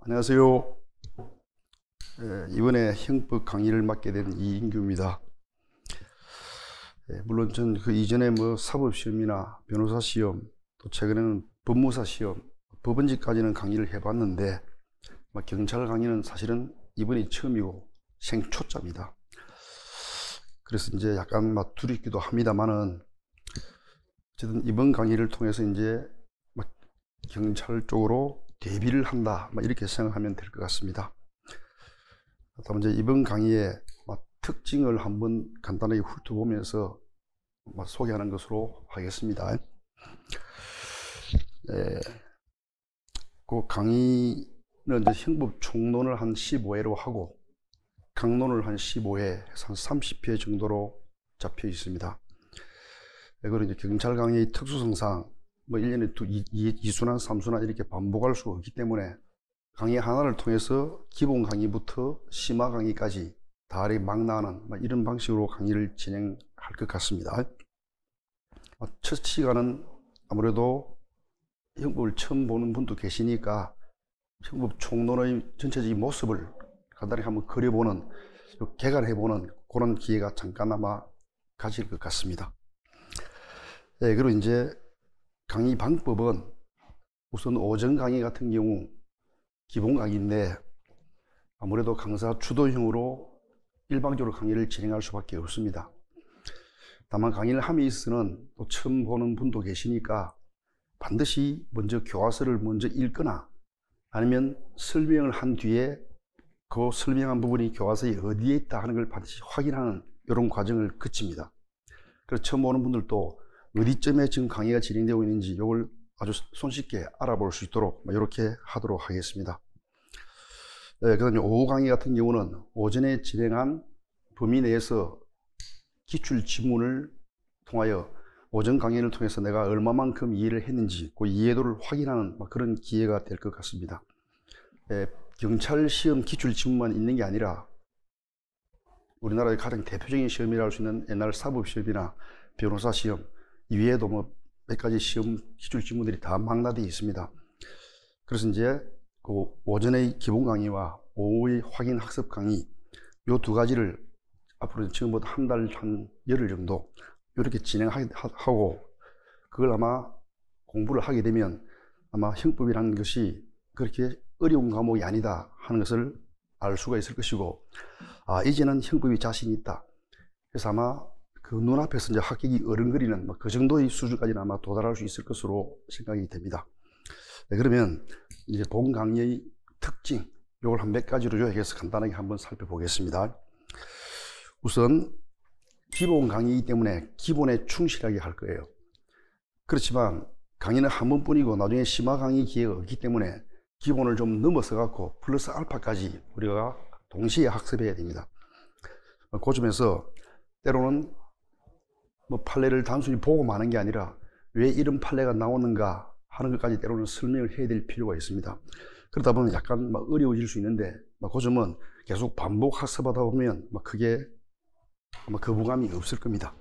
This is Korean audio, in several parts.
안녕하세요. 이번에 형법 강의를 맡게 된 이인규입니다. 물론 전 그 이전에 사법시험이나 변호사 시험, 또 최근에는 법무사 시험, 법원직까지는 강의를 해봤는데 경찰 강의는 사실은 이번이 처음이고 생초짜입니다. 그래서 이제 약간 두렵기도 합니다만은 어쨌든 이번 강의를 통해서 이제 경찰 쪽으로 대비를 한다, 이렇게 생각하면 될 것 같습니다. 다음 이제 이번 강의의 특징을 한번 간단하게 훑어보면서 소개하는 것으로 하겠습니다. 그 강의는 이제 형법 총론을 한 15회로 하고 강론을 한 15회, 해서 한 30회 정도로 잡혀 있습니다. 그리고 이제 경찰 강의의 특수성상 1년에 2수나 3수나 이렇게 반복할 수가 없기 때문에 강의 하나를 통해서 기본 강의부터 심화 강의까지 다 막 나가는 이런 방식으로 강의를 진행할 것 같습니다. 첫 시간은 아무래도 형법을 처음 보는 분도 계시니까 형법 총론의 전체적인 모습을 간단히 한번 그려보는, 개관해보는 그런 기회가 잠깐 아마 가질 것 같습니다. 그리고 이제 강의 방법은 우선 오전 강의 같은 경우 기본 강의인데 아무래도 강사 주도형으로 일방적으로 강의를 진행할 수밖에 없습니다. 다만 강의를 함에 있어서는 또 처음 보는 분도 계시니까 반드시 먼저 교과서를 먼저 읽거나 아니면 설명을 한 뒤에 그 설명한 부분이 교과서에 어디에 있다 하는 걸 반드시 확인하는 이런 과정을 거칩니다. 그래서 처음 보는 분들도 어디쯤에 지금 강의가 진행되고 있는지 이걸 아주 손쉽게 알아볼 수 있도록 이렇게 하도록 하겠습니다. 그다음에 오후 강의 같은 경우는 오전에 진행한 범위 내에서 기출 지문을 통하여 오전 강의를 통해서 내가 얼마만큼 이해를 했는지 그 이해도를 확인하는 그런 기회가 될 것 같습니다. 경찰 시험 기출 지문만 있는 게 아니라 우리나라의 가장 대표적인 시험이라 할 수 있는 옛날 사법 시험이나 변호사 시험 이외에도 몇 가지 시험 기출 지문들이 다 망라되어 있습니다. 그래서 이제 그 오전의 기본 강의와 오후의 확인 학습 강의 이 두 가지를 앞으로 지금부터 한 달, 한 열흘 정도 이렇게 진행하고 그걸 아마 공부를 하게 되면 아마 형법이라는 것이 그렇게 어려운 과목이 아니다 하는 것을 알 수가 있을 것이고, 이제는 형법이 자신 있다. 그래서 아마 그 눈앞에서 이제 합격이 어른거리는 그 정도의 수준까지는 아마 도달할 수 있을 것으로 생각이 됩니다. 그러면 이제 본 강의의 특징, 이걸 한 몇 가지로 요약해서 간단하게 한번 살펴보겠습니다. 우선 기본 강의이기 때문에 기본에 충실하게 할 거예요. 그렇지만 강의는 한 번뿐이고 나중에 심화 강의 기회가 없기 때문에 기본을 좀 넘어서 갖고 플러스 알파까지 우리가 동시에 학습해야 됩니다. 그 점에서 때로는 판례를 단순히 보고 마는 게 아니라 왜 이런 판례가 나오는가 하는 것까지 때로는 설명을 해야 될 필요가 있습니다. 그러다 보면 약간 어려워질 수 있는데 그 점은 계속 반복 학습하다 보면 크게 아마 거부감이 없을 겁니다.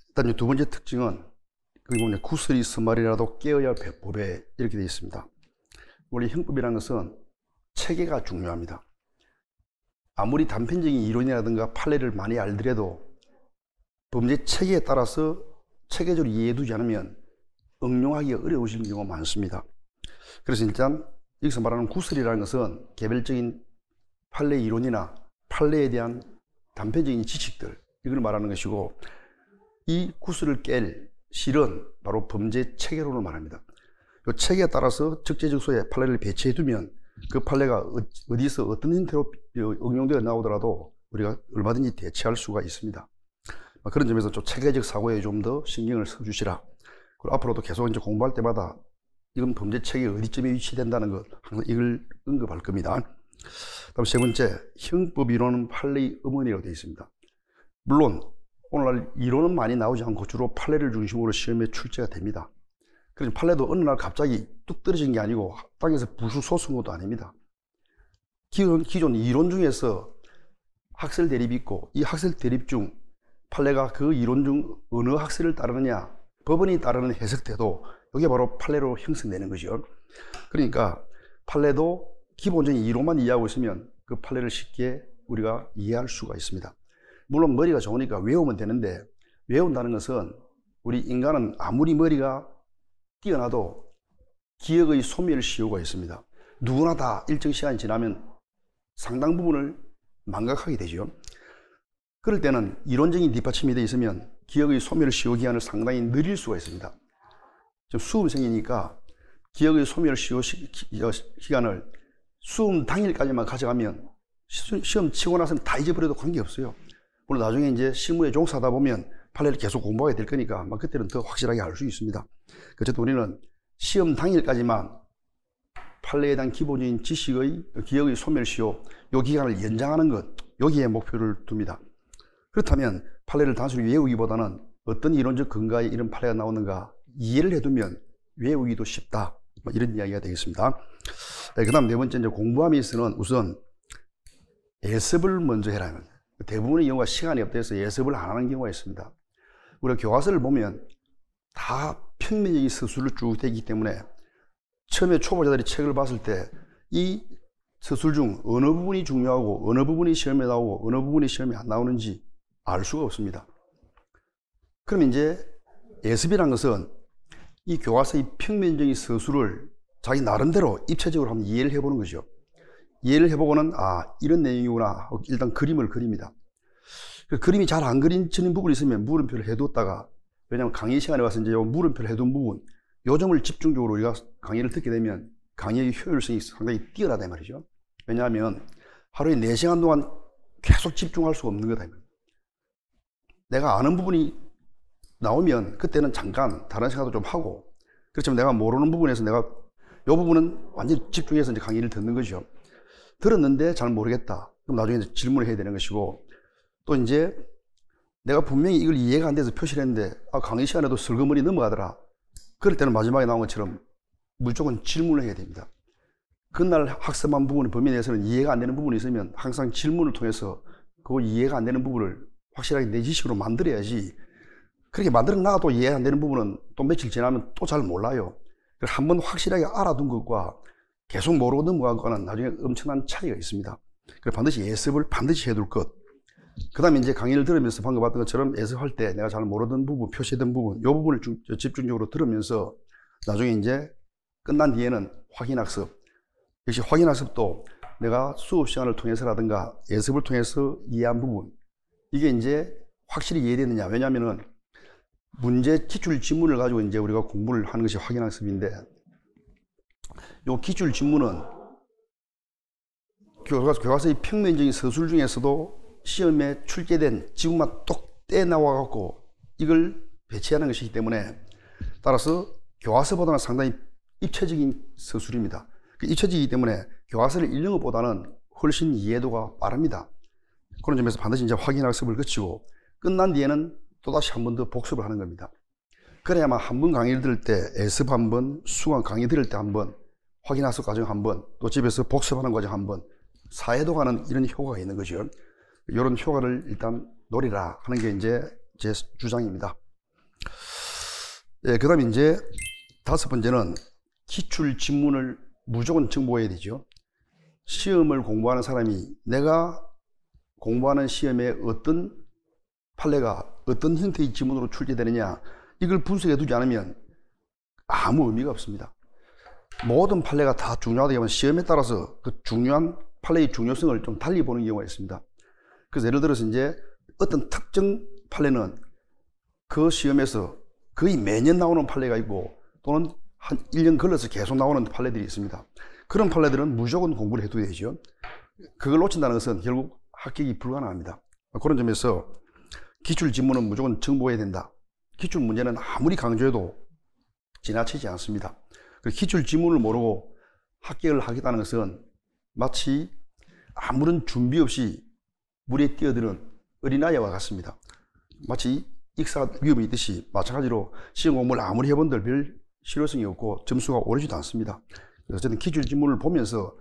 일단 두 번째 특징은 구슬이 스말이라도 깨어야 할 법에 이렇게 되어 있습니다. 원래 형법이라는 것은 체계가 중요합니다. 아무리 단편적인 이론이라든가 판례를 많이 알더라도 범죄 체계에 따라서 체계적으로 이해해두지 않으면 응용하기가 어려우신 경우가 많습니다. 그래서 일단 여기서 말하는 구슬이라는 것은 개별적인 판례 이론이나 판례에 대한 단편적인 지식들, 이걸 말하는 것이고, 이 구슬을 깰 실은 바로 범죄 체계론을 말합니다. 이 체계에 따라서 적재적소에 판례를 배치해두면 그 판례가 어디서 어떤 형태로 응용되어 나오더라도 우리가 얼마든지 대처할 수가 있습니다. 그런 점에서 좀 체계적 사고에 좀 더 신경을 써주시라. 그리고 앞으로도 계속 이제 공부할 때마다 이건 범죄 체계 어디쯤에 위치된다는 것 항상 이걸 언급할 겁니다. 다음 세 번째, 형법 이론은 판례의 어머니라고 되어 있습니다. 물론 오늘날 이론은 많이 나오지 않고 주로 판례를 중심으로 시험에 출제가 됩니다. 그래서 판례도 어느 날 갑자기 뚝 떨어진 게 아니고 땅에서 부수 솟은 것도 아닙니다. 기존 이론 중에서 학설 대립이 있고 이 학설 대립 중 판례가 그 이론 중 어느 학설을 따르느냐, 법원이 따르는 해석태도 이게 바로 판례로 형성되는 것이요. 그러니까 판례도 기본적인 이론만 이해하고 있으면 그 판례를 쉽게 우리가 이해할 수가 있습니다. 물론 머리가 좋으니까 외우면 되는데, 외운다는 것은 우리 인간은 아무리 머리가 뛰어나도 기억의 소멸시효가 있습니다. 누구나 다 일정 시간이 지나면 상당 부분을 망각하게 되죠. 그럴 때는 이론적인 뒷받침이 되어 있으면 기억의 소멸시효 기간을 상당히 늘릴 수가 있습니다. 지금 수험생이니까 기억의 소멸시효 기간을 수험 당일까지만 가져가면 시험 치고 나서는 다 잊어버려도 관계없어요. 물론 나중에 이제 실무에 종사하다 보면 판례를 계속 공부하게 될 거니까 그때는 더 확실하게 알 수 있습니다. 어쨌든 우리는 시험 당일까지만 판례에 대한 기본적인 지식의 기억의 소멸시효 이 기간을 연장하는 것, 여기에 목표를 둡니다. 그렇다면 판례를 단순히 외우기보다는 어떤 이론적 근거에 이런 판례가 나오는가 이해를 해두면 외우기도 쉽다, 이런 이야기가 되겠습니다. 그 다음 네 번째, 이제 공부함에 있어서는 우선 예습을 먼저 해라. 대부분의 경우가 시간이 없다 해서 예습을 안 하는 경우가 있습니다. 우리가 교과서를 보면 다 평면적인 서술로 쭉 되기 때문에 처음에 초보자들이 책을 봤을 때 이 서술 중 어느 부분이 중요하고 어느 부분이 시험에 나오고 어느 부분이 시험에 안 나오는지 알 수가 없습니다. 그럼 이제 예습이란 것은 이 교과서의 평면적인 서술을 자기 나름대로 입체적으로 한번 이해를 해보는 거죠. 이해를 해보고는 이런 내용이구나 하고 일단 그림을 그립니다. 그 그림이 잘 안 그려지는 부분이 있으면 물음표를 해두었다가, 왜냐하면 강의 시간에 와서 이제 물음표를 해둔 부분, 요 점을 집중적으로 우리가 강의를 듣게 되면 강의의 효율성이 상당히 뛰어나다 말이죠. 왜냐하면 하루에 4시간 동안 계속 집중할 수가 없는 거다. 내가 아는 부분이 나오면 그때는 잠깐 다른 생각도 좀 하고, 그렇지만 내가 모르는 부분에서 내가 요 부분은 완전히 집중해서 이제 강의를 듣는 거죠. 들었는데 잘 모르겠다. 그럼 나중에 이제 질문을 해야 되는 것이고, 또 이제 내가 분명히 이걸 이해가 안 돼서 표시를 했는데 강의 시간에도 슬그머니 넘어가더라. 그럴 때는 마지막에 나온 것처럼 무조건 질문을 해야 됩니다. 그날 학습한 부분의 범위 내에서는 이해가 안 되는 부분이 있으면 항상 질문을 통해서 그 이해가 안 되는 부분을 확실하게 내 지식으로 만들어야지, 그렇게 만들어 놔도 이해 안 되는 부분은 또 며칠 지나면 또 잘 몰라요. 한번 확실하게 알아둔 것과 계속 모르고 넘어간 거는 나중에 엄청난 차이가 있습니다. 그래서 반드시 예습을 반드시 해둘 것. 그 다음에 이제 강의를 들으면서 방금 봤던 것처럼 예습할 때 내가 잘 모르던 부분, 표시된 부분, 이 부분을 집중적으로 들으면서 나중에 이제 끝난 뒤에는 확인학습. 역시 확인학습도 내가 수업 시간을 통해서라든가 예습을 통해서 이해한 부분, 이게 이제 확실히 이해되느냐. 왜냐하면은 문제 기출 지문을 가지고 이제 우리가 공부를 하는 것이 확인학습인데, 요 기출 지문은 교과서의 평면적인 서술 중에서도 시험에 출제된 지문만 똑 떼 나와 갖고 이걸 배치하는 것이기 때문에, 따라서 교과서보다는 상당히 입체적인 서술입니다. 입체적이기 때문에 교과서를 읽는 것보다는 훨씬 이해도가 빠릅니다. 그런 점에서 반드시 이제 확인학습을 거치고 끝난 뒤에는 또다시 한 번 더 복습을 하는 겁니다. 그래야만 한 번 강의를 들을 때 예습 한 번, 수강 강의 들을 때 한 번, 확인학습 과정 한 번, 또 집에서 복습하는 과정 한 번, 4회도 가는 이런 효과가 있는 거죠. 이런 효과를 일단 노리라 하는 게 이제 제 주장입니다. 그 다음에 이제 다섯 번째는 기출 지문을 무조건 정보해야 되죠. 시험을 공부하는 사람이 내가 공부하는 시험에 어떤 판례가 어떤 형태의 지문으로 출제되느냐, 이걸 분석해 두지 않으면 아무 의미가 없습니다. 모든 판례가 다 중요하다 하면 시험에 따라서 그 중요한 판례의 중요성을 좀 달리 보는 경우가 있습니다. 그래서 예를 들어서 이제 어떤 특정 판례는 그 시험에서 거의 매년 나오는 판례가 있고, 또는 한 1년 걸려서 계속 나오는 판례들이 있습니다. 그런 판례들은 무조건 공부를 해둬야 되죠. 그걸 놓친다는 것은 결국 합격이 불가능합니다. 그런 점에서 기출 지문은 무조건 정보해야 된다. 기출 문제는 아무리 강조해도 지나치지 않습니다. 기출 지문을 모르고 합격을 하겠다는 것은 마치 아무런 준비 없이 물에 뛰어드는 어린아이와 같습니다. 마치 익사 위험이 있듯이 마찬가지로 시험 공부를 아무리 해본들 별 실효성이 없고 점수가 오르지도 않습니다. 어쨌든 기출 지문을 보면서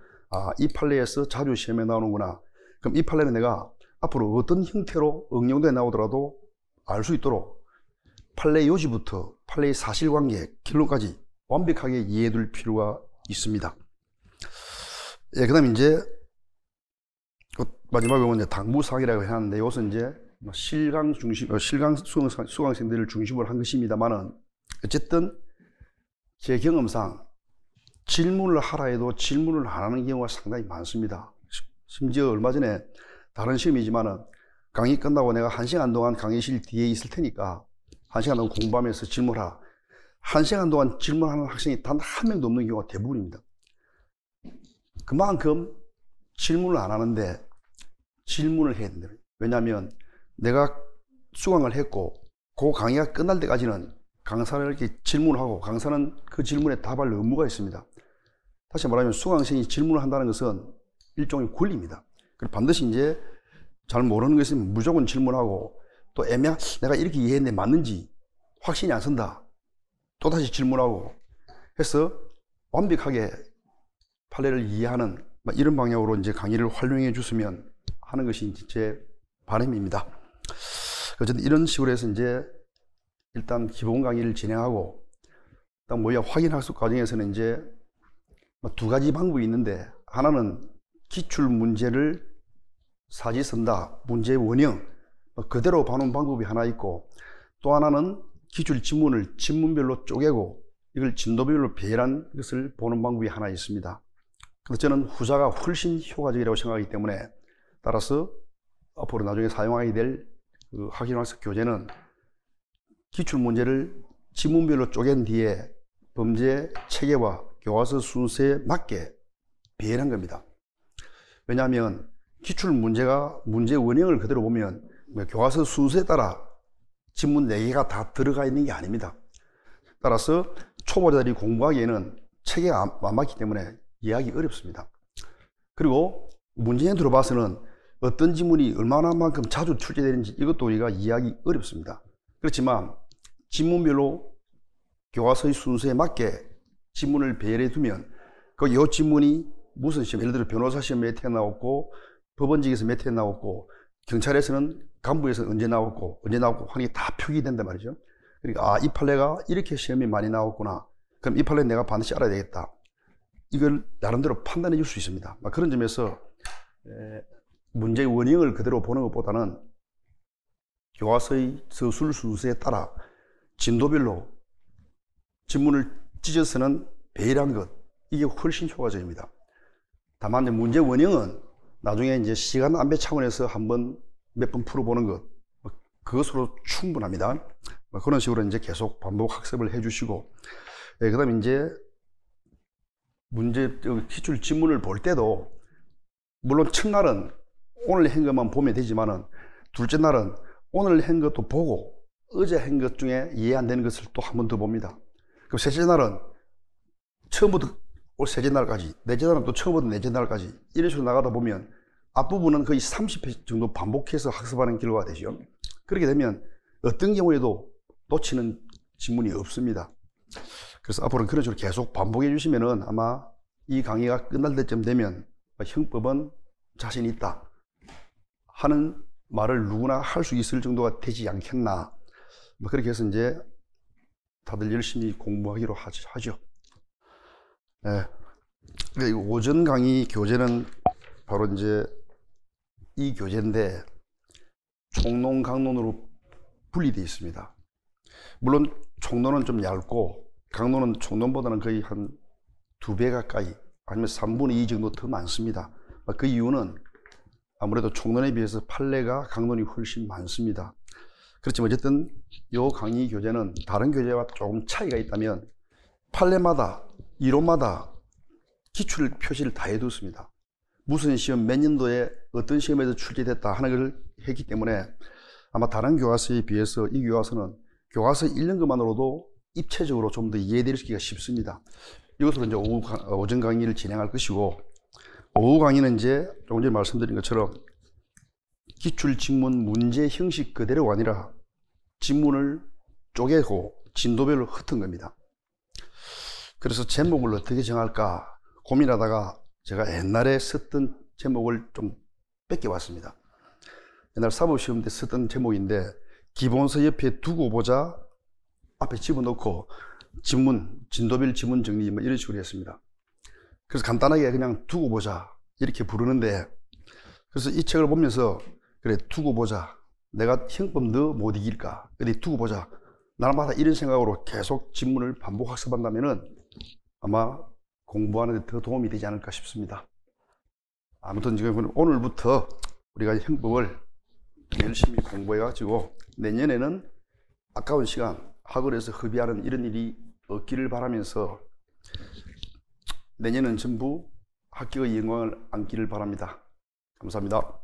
이 판례에서 자주 시험에 나오는구나. 그럼 이 판례는 내가 앞으로 어떤 형태로 응용돼 나오더라도 알 수 있도록 판례 요지부터 판례의 사실관계, 결론까지 완벽하게 이해해둘 필요가 있습니다. 예, 그다음 이제 마지막으로 이제 당부사항이라고 해놨는데 이것은 이제 실강 중심, 실강 수강생들을 중심으로 한 것입니다만은 어쨌든 제 경험상 질문을 하라 해도 질문을 안 하는 경우가 상당히 많습니다. 심지어 얼마 전에 다른 시험이지만은 강의 끝나고 내가 1시간 동안 강의실 뒤에 있을 테니까 1시간 동안 공부하면서 질문하라. 1시간 동안 질문하는 학생이 단 한 명도 없는 경우가 대부분입니다. 그만큼 질문을 안 하는데 질문을 해야 된다. 왜냐하면 내가 수강을 했고 그 강의가 끝날 때까지는 강사를 이렇게 질문하고 강사는 그 질문에 답할 의무가 있습니다. 다시 말하면 수강생이 질문을 한다는 것은 일종의 권리입니다. 반드시 이제 잘 모르는 것이 무조건 질문하고 또 내가 이렇게 이해했는데 맞는지 확신이 안 선다. 또다시 질문하고 해서 완벽하게 판례를 이해하는 이런 방향으로 이제 강의를 활용해 줬으면 하는 것이 제 바람입니다. 어쨌든 이런 식으로 해서 이제 일단 기본 강의를 진행하고 일단 뭐야 확인학습 과정에서는 이제 두 가지 방법이 있는데 하나는 기출 문제를 사지 쓴다, 문제의 원형 그대로 보는 방법이 하나 있고 또 하나는 기출 지문을 지문별로 쪼개고 이걸 진도별로 배열한 것을 보는 방법이 하나 있습니다. 그래서 저는 후자가 훨씬 효과적이라고 생각하기 때문에 따라서 앞으로 나중에 사용하게 될 그 확인학습 교재는 기출 문제를 지문별로 쪼갠 뒤에 범죄 체계와 교과서 순서에 맞게 배열한 겁니다. 왜냐하면 기출 문제가 문제 원형을 그대로 보면 교과서 순서에 따라 지문 4개가 다 들어가 있는 게 아닙니다. 따라서 초보자들이 공부하기에는 체계가 안 맞기 때문에 이해하기 어렵습니다. 그리고 문제에 들어봐서는 어떤 지문이 얼마나만큼 자주 출제되는지 이것도 우리가 이해하기 어렵습니다. 그렇지만 지문별로 교과서의 순서에 맞게 지문을 배열해 두면 이 지문이 무슨 시험, 예를 들어 변호사 시험 몇 회 나왔고 법원직에서 몇 회 나왔고 경찰에서는 간부에서 언제 나왔고 하는 게 다 표기된단 말이죠. 그러니까 이 판례가 이렇게 시험이 많이 나왔구나. 그럼 이 판례는 내가 반드시 알아야 되겠다. 이걸 나름대로 판단해 줄 수 있습니다. 그런 점에서 문제의 원형을 그대로 보는 것보다는 교과서의 서술 순서에 따라 진도별로 지문을 찢어서는 배열한 것, 이게 훨씬 효과적입니다. 다만 문제 원형은 나중에 이제 시간 안배 차원에서 한번 몇 번 풀어보는 것, 그것으로 충분합니다. 그런 식으로 이제 계속 반복 학습을 해주시고, 그다음에 이제 기출 지문을 볼 때도 물론 첫날은 오늘 한 것만 보면 되지만은 둘째 날은 오늘 한 것도 보고 어제 한 것 중에 이해 안 되는 것을 또 한 번 더 봅니다. 그럼 셋째 날은 처음부터 셋째 날까지, 넷째 날은 또 처음부터 넷째 날까지 이런 식으로 나가다 보면 앞부분은 거의 30회 정도 반복해서 학습하는 결과가 되죠. 그렇게 되면 어떤 경우에도 놓치는 지문이 없습니다. 그래서 앞으로는 그런 식으로 계속 반복해 주시면은 아마 이 강의가 끝날 때쯤 되면 형법은 자신 있다 하는 말을 누구나 할 수 있을 정도가 되지 않겠나. 그렇게 해서 이제 다들 열심히 공부하기로 하죠. 네. 오전 강의 교재는 바로 이제 이 교재인데 총론, 강론으로 분리되어 있습니다. 물론 총론은 좀 얇고 강론은 총론보다는 거의 한 2배 가까이 아니면 3분의 2 정도 더 많습니다. 그 이유는 아무래도 총론에 비해서 판례가 강론이 훨씬 많습니다. 그렇지만 어쨌든 이 강의 교재는 다른 교재와 조금 차이가 있다면 판례마다 이론마다 기출 표시를 다 해뒀습니다. 무슨 시험 몇 년도에 어떤 시험에서 출제됐다 하는 걸 했기 때문에 아마 다른 교과서에 비해서 이 교과서는 교과서 읽는 것만으로도 입체적으로 좀 더 이해되기가 쉽습니다. 이것으로 이제 오전 강의를 진행할 것이고, 오후 강의는 이제 조금 전에 말씀드린 것처럼 기출 지문 문제 형식 그대로가 아니라 지문을 쪼개고 진도별로 흩은 겁니다. 그래서 제목을 어떻게 정할까 고민하다가 제가 옛날에 썼던 제목을 좀 뺏겨왔습니다. 옛날 사법시험 때 썼던 제목인데 기본서 옆에 두고 보자 앞에 집어넣고 진도별 지문 정리 이런 식으로 했습니다. 그래서 간단하게 그냥 두고 보자 이렇게 부르는데, 그래서 이 책을 보면서 그래 두고 보자, 내가 형법 너 못 이길까, 그래 두고 보자, 날마다 이런 생각으로 계속 지문을 반복 학습한다면은 아마 공부하는 데 더 도움이 되지 않을까 싶습니다. 아무튼 지금 오늘부터 우리가 형법을 열심히 공부해 가지고 내년에는 아까운 시간 학원에서 허비하는 이런 일이 없기를 바라면서 내년은 전부 학교의 영광을 안기를 바랍니다. 감사합니다.